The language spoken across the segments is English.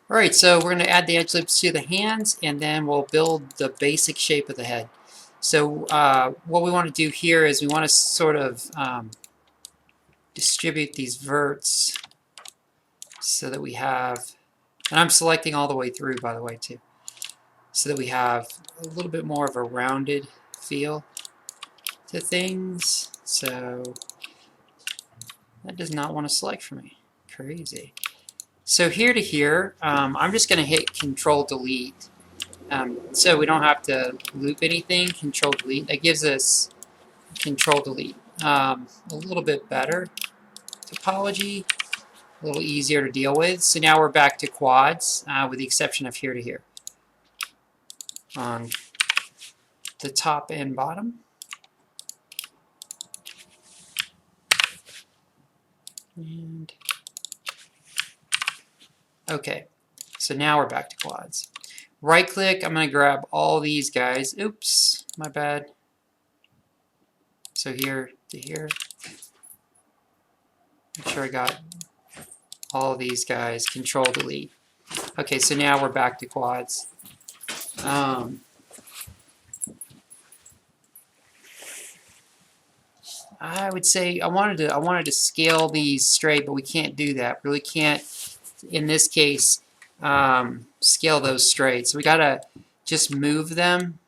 Alright, so we're going to add the edge loops to the hands, and then we'll build the basic shape of the head. So what we want to do here is we want to sort of distribute these verts so that we have, and I'm selecting all the way through, by the way, too, so that we have a little bit more of a rounded feel to things. So that does not want to select for me. Crazy. So here to here, I'm just going to hit Control Delete. So we don't have to loop anything. Control Delete. That gives us Control Delete. A little bit better topology, a little easier to deal with. So now we're back to quads, with the exception of here to here on the top and bottom. And okay, so now we're back to quads. Right click, I'm going to grab all these guys. Oops, my bad. So here to here. Make sure I got all of these guys. Control Delete. Okay, so now we're back to quads. I would say I wanted to scale these straight, but we can't do that. Really can't, in this case, scale those straight. So we gotta just move them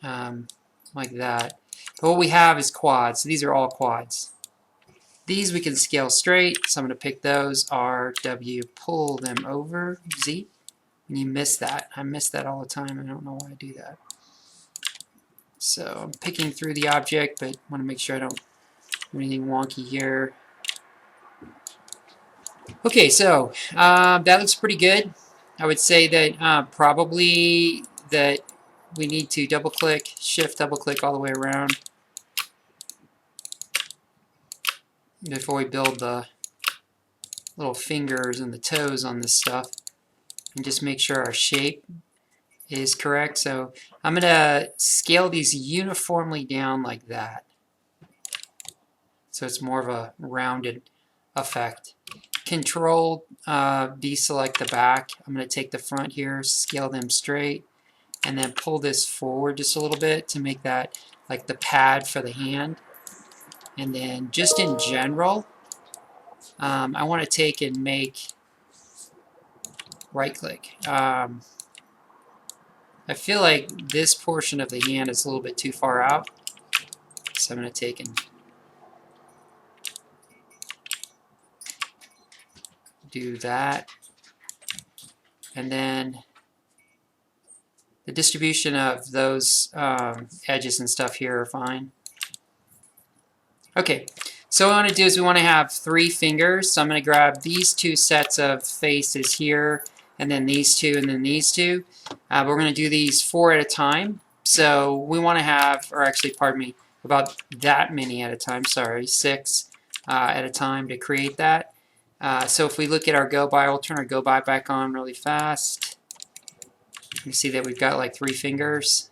like that. But what we have is quads. So these are all quads. These we can scale straight. So I'm gonna pick those. R, W, pull them over. Z. And you miss that. I miss that all the time. I don't know why I do that. So I'm picking through the object, but want to make sure I don't do anything wonky here. Okay, so that looks pretty good. I would say that probably that we need to double click, shift double click all the way around before we build the little fingers and the toes on this stuff, and just make sure our shape is correct. So I'm going to scale these uniformly down like that, so it's more of a rounded effect. Control deselect the back. I'm going to take the front here, scale them straight, and then pull this forward just a little bit to make that like the pad for the hand. And then just in general, I want to take and make right click. I feel like this portion of the hand is a little bit too far out, so I'm going to take and do that. And then the distribution of those edges and stuff here are fine. Okay, so what I want to do is we want to have 3 fingers. So I'm going to grab these 2 sets of faces here, and then these 2, and then these 2. But we're going to do these 4 at a time. So we want to have, or actually, pardon me, about that many at a time. Sorry, 6 at a time to create that. So if we look at our go by, we'll turn our go by back on really fast. You see that we've got like 3 fingers.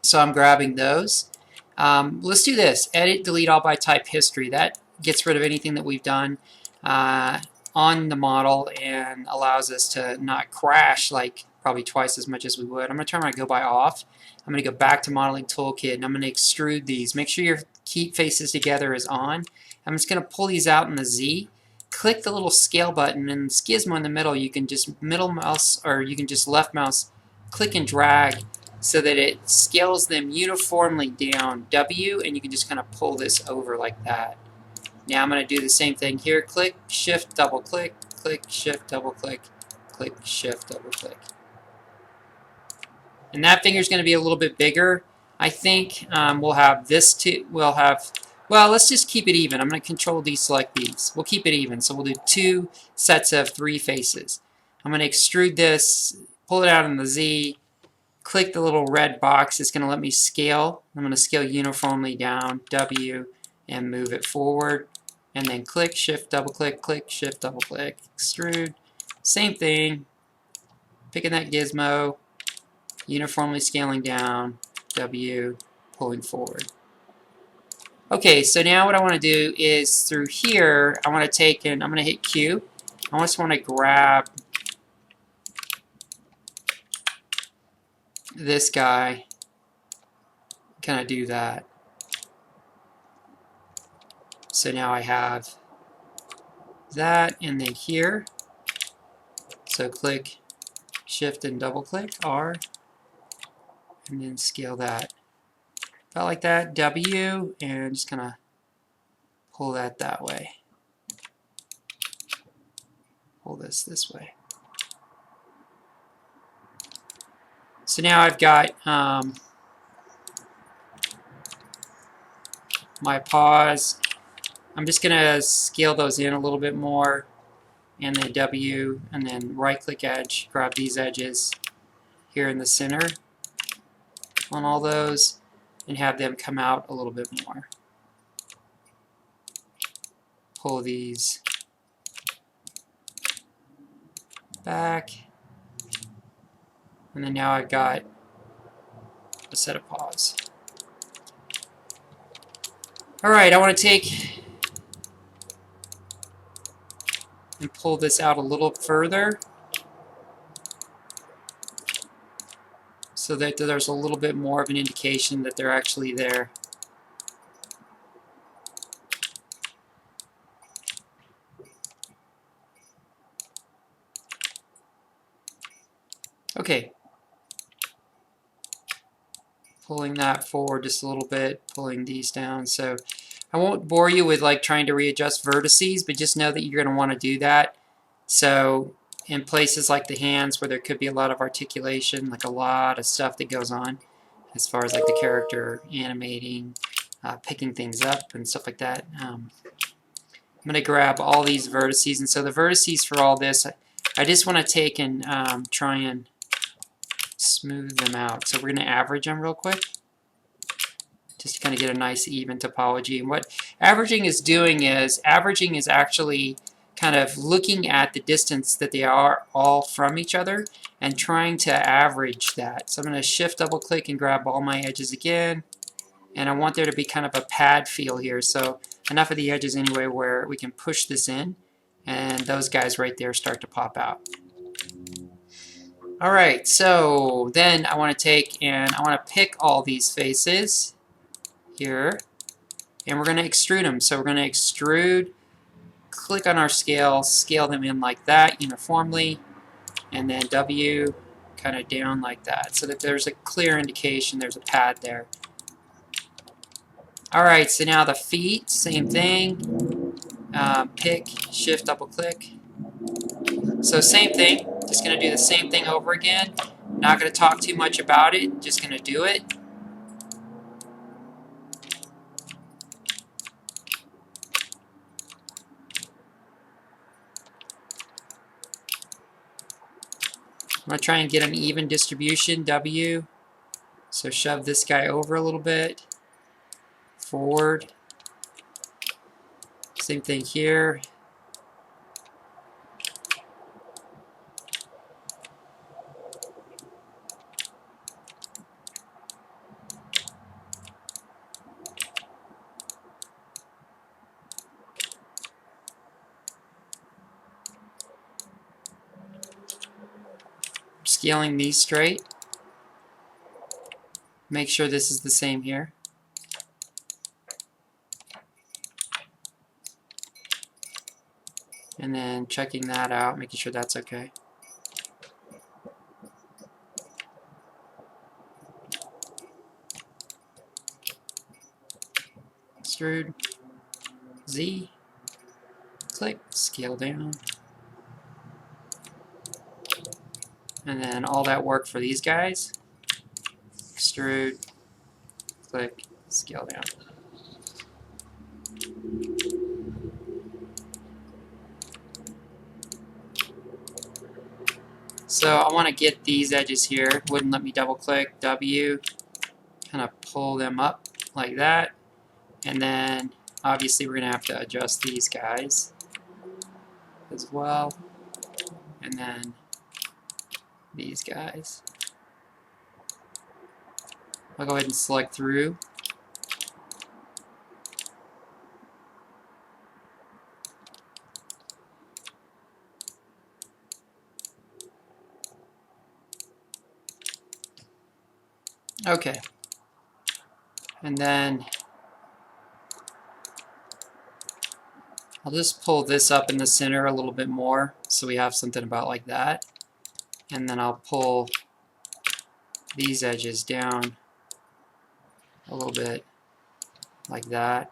So I'm grabbing those. Let's do this. Edit, delete all by type history. That gets rid of anything that we've done on the model and allows us to not crash like probably twice as much as we would. I'm going to turn my go by off. I'm going to go back to modeling toolkit and I'm going to extrude these. Make sure your keep faces together is on. I'm just going to pull these out in the Z. Click the little scale button and this gizmo in the middle. You can just middle mouse or you can just left mouse click and drag so that it scales them uniformly down W, and you can just kind of pull this over like that. Now I'm going to do the same thing here. Click, shift, double click, click, shift, double click, click, shift, double click. And that finger is going to be a little bit bigger. I think we'll have this two. We'll have, well, let's just keep it even. I'm going to control deselect these. We'll keep it even. So we'll do 2 sets of 3 faces. I'm going to extrude this, pull it out in the Z, click the little red box. It's going to let me scale. I'm going to scale uniformly down, W, and move it forward. And then click, shift, double click, shift, double click, extrude. Same thing. Picking that gizmo, uniformly scaling down, W, pulling forward. Okay, so now what I want to do is through here, I want to take and I'm going to hit Q. I just want to grab this guy, kind of do that. So now I have that, and then here. So click Shift and double click R, and then scale that about like that. W, and just kind of pull that way. Pull this way. So now I've got my paws. I'm just going to scale those in a little bit more, and then W, and then right-click edge, grab these edges here in the center on all those, and have them come out a little bit more. Pull these back, and then now I've got a set of paws. Alright, I want to take and pull this out a little further so that there's a little bit more of an indication that they're actually there. Okay. Pulling that forward just a little bit, pulling these down. So I won't bore you with like trying to readjust vertices, but just know that you're going to want to do that. So in places like the hands where there could be a lot of articulation, like a lot of stuff that goes on as far as like the character animating, picking things up and stuff like that. I'm going to grab all these vertices, and so the vertices for all this, I just want to take and try and smooth them out. So we're going to average them real quick, just to kind of get a nice even topology. And what averaging is doing is, averaging is actually kind of looking at the distance that they are all from each other and trying to average that. So I'm going to shift double click and grab all my edges again, and I want there to be kind of a pad feel here. So enough of the edges anyway where we can push this in, and those guys right there start to pop out. Alright, so then I want to take and I want to pick all these faces here, and we're going to extrude them. So we're going to extrude, click on our scale, scale them in like that uniformly, and then W kind of down like that so that there's a clear indication there's a pad there. Alright, so now the feet, same thing. Pick, shift, double click. So same thing, just going to do the same thing over again. Not going to talk too much about it, just going to do it. I'm going to try and get an even distribution, W. So shove this guy over a little bit, forward. Same thing here. Scaling these straight. Make sure this is the same here. And then checking that out, making sure that's okay. Extrude, Z, click, scale down. And then all that work for these guys. Extrude, click, scale down. So I want to get these edges here. Wouldn't let me double click, W, kind of pull them up like that. And then obviously we're going to have to adjust these guys as well. And then these guys. I'll go ahead and select through. Okay. And then I'll just pull this up in the center a little bit more so we have something about like that. And then I'll pull these edges down a little bit like that.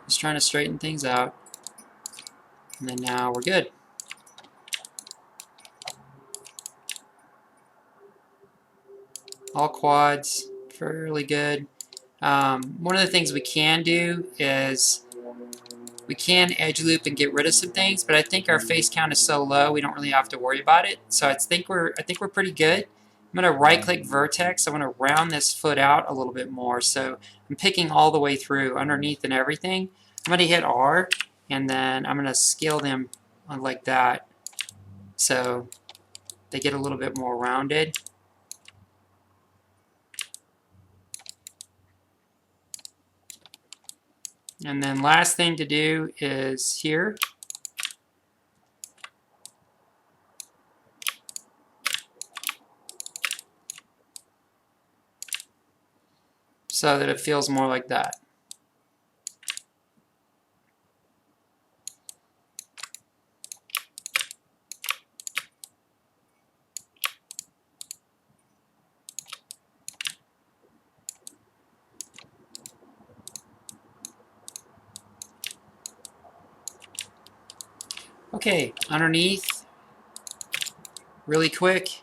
Just trying to straighten things out. And then now we're good. All quads, fairly good. One of the things we can do is we can edge loop and get rid of some things, but I think our face count is so low we don't really have to worry about it. So I think we're pretty good. I'm going to right click vertex. I want to round this foot out a little bit more. So I'm picking all the way through, underneath and everything. I'm going to hit R, and then I'm going to scale them like that so they get a little bit more rounded. And then last thing to do is here. So that it feels more like that. Okay, underneath, really quick,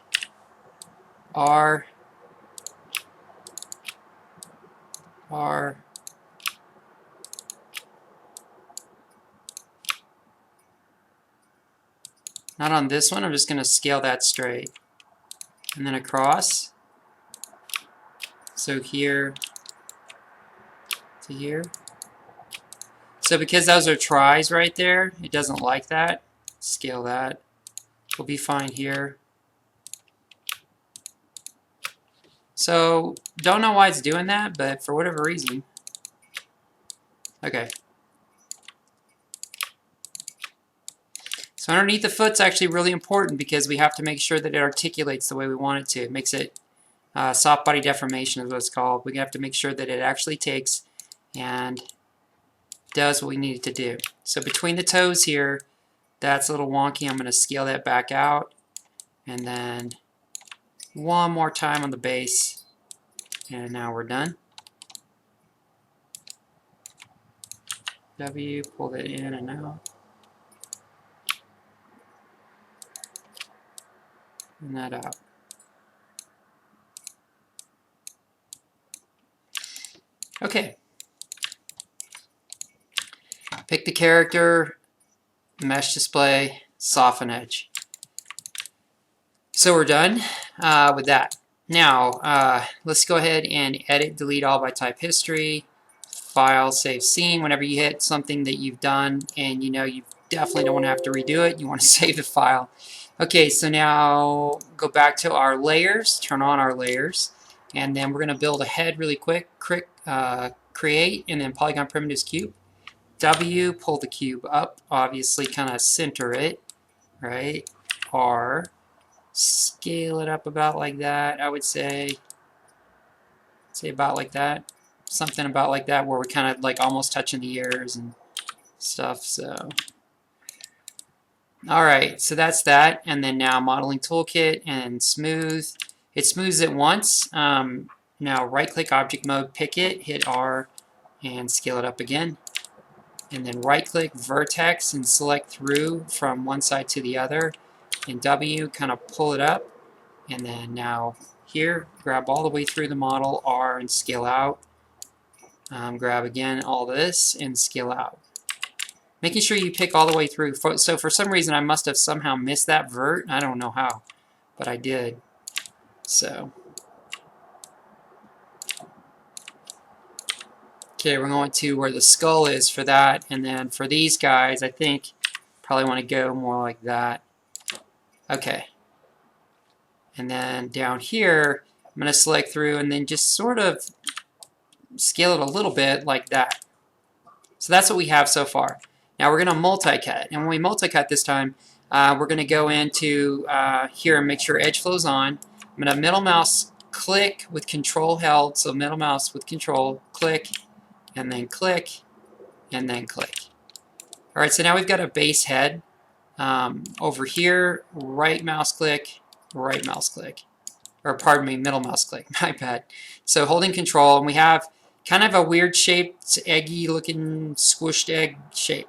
R, R, not on this one, I'm just going to scale that straight. And then across, so here to here. So because those are tries right there, it doesn't like that. Scale that. We'll be fine here. So don't know why it's doing that, but for whatever reason. Okay. So underneath the foot's actually really important because we have to make sure that it articulates the way we want it to. It makes it soft body deformation is what it's called. We have to make sure that it actually takes and does what we need it to do. So between the toes here, that's a little wonky. I'm going to scale that back out. And then one more time on the base. And now we're done. W, pull that in and out. And that out. Okay. Pick the character, mesh display, soften edge. So we're done with that. Now, let's go ahead and edit, delete all by type history, file, save scene. Whenever you hit something that you've done and you know you definitely don't want to have to redo it, you want to save the file. Okay, so now go back to our layers, turn on our layers, and then we're going to build a head really quick. Create, and then polygon primitives cube. W, pull the cube up, obviously kind of center it, right? R, scale it up about like that, I would say about like that. Something about like that where we're kind of like almost touching the ears and stuff, so. Alright, so that's that, and then now modeling toolkit and smooth. It smooths it once. Now right click object mode, pick it, hit R, and scale it up again. And then right click vertex and select through from one side to the other. And W, kind of pull it up. And then now here, grab all the way through the model, R, and scale out. Grab again all this and scale out. Making sure you pick all the way through. So for some reason I must have somehow missed that vert. I don't know how, but I did. So. Okay, we're going to where the skull is for that, and then for these guys, I think probably want to go more like that. Okay. And then down here, I'm going to select through and then just sort of scale it a little bit like that. So that's what we have so far. Now we're going to multi-cut, and when we multi-cut this time, we're going to go into here and make sure edge flows on. I'm going to middle mouse click with control held, so middle mouse with control, click, and then click, and then click. Alright, so now we've got a base head. Over here, right mouse click, or pardon me, middle mouse click, my bad. So holding control, and we have kind of a weird shaped, eggy looking, squished egg shape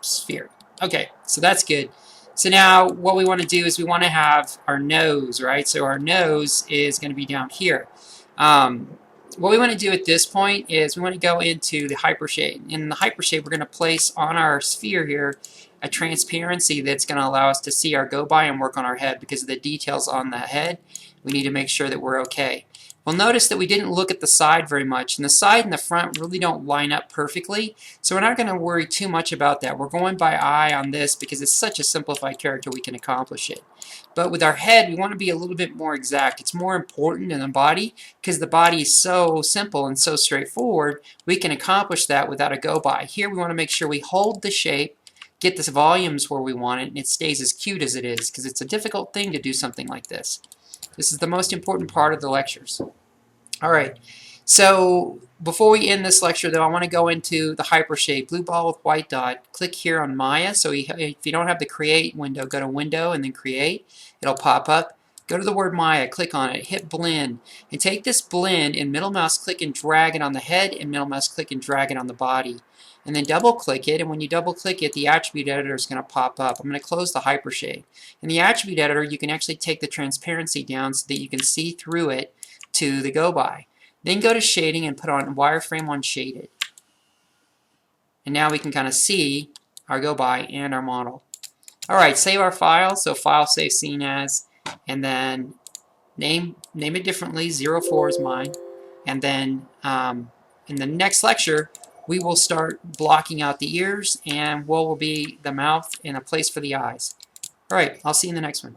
sphere. Okay, so that's good. So now what we want to do is we want to have our nose, right? So our nose is going to be down here. What we want to do at this point is we want to go into the hypershade. In the hypershade, we're going to place on our sphere here a transparency that's going to allow us to see our go by and work on our head. Because of the details on the head, we need to make sure that we're okay. We'll notice that we didn't look at the side very much, and the side and the front really don't line up perfectly, so we're not going to worry too much about that. We're going by eye on this because it's such a simplified character we can accomplish it. But with our head, we want to be a little bit more exact. It's more important than the body because the body is so simple and so straightforward, we can accomplish that without a go-by. Here we want to make sure we hold the shape, get the volumes where we want it, and it stays as cute as it is because it's a difficult thing to do something like this. This is the most important part of the lectures. Alright, so before we end this lecture though, I want to go into the hypershade, blue ball with white dot. Click here on Maya. So if you don't have the Create window, go to Window and then Create. It'll pop up. Go to the word Maya, click on it, hit Blend, and take this blend and middle mouse click and drag it on the head and middle mouse click and drag it on the body. And then double click it, and when you double click it, the attribute editor is going to pop up. I'm going to close the hypershade. In the attribute editor, you can actually take the transparency down so that you can see through it to the go by. Then go to shading and put on wireframe on shaded. And now we can kind of see our go by and our model. Alright, save our file. So file save scene as, and then name it differently. 04 is mine. And then in the next lecture, we will start blocking out the ears, and what will be the mouth and a place for the eyes. Alright, I'll see you in the next one.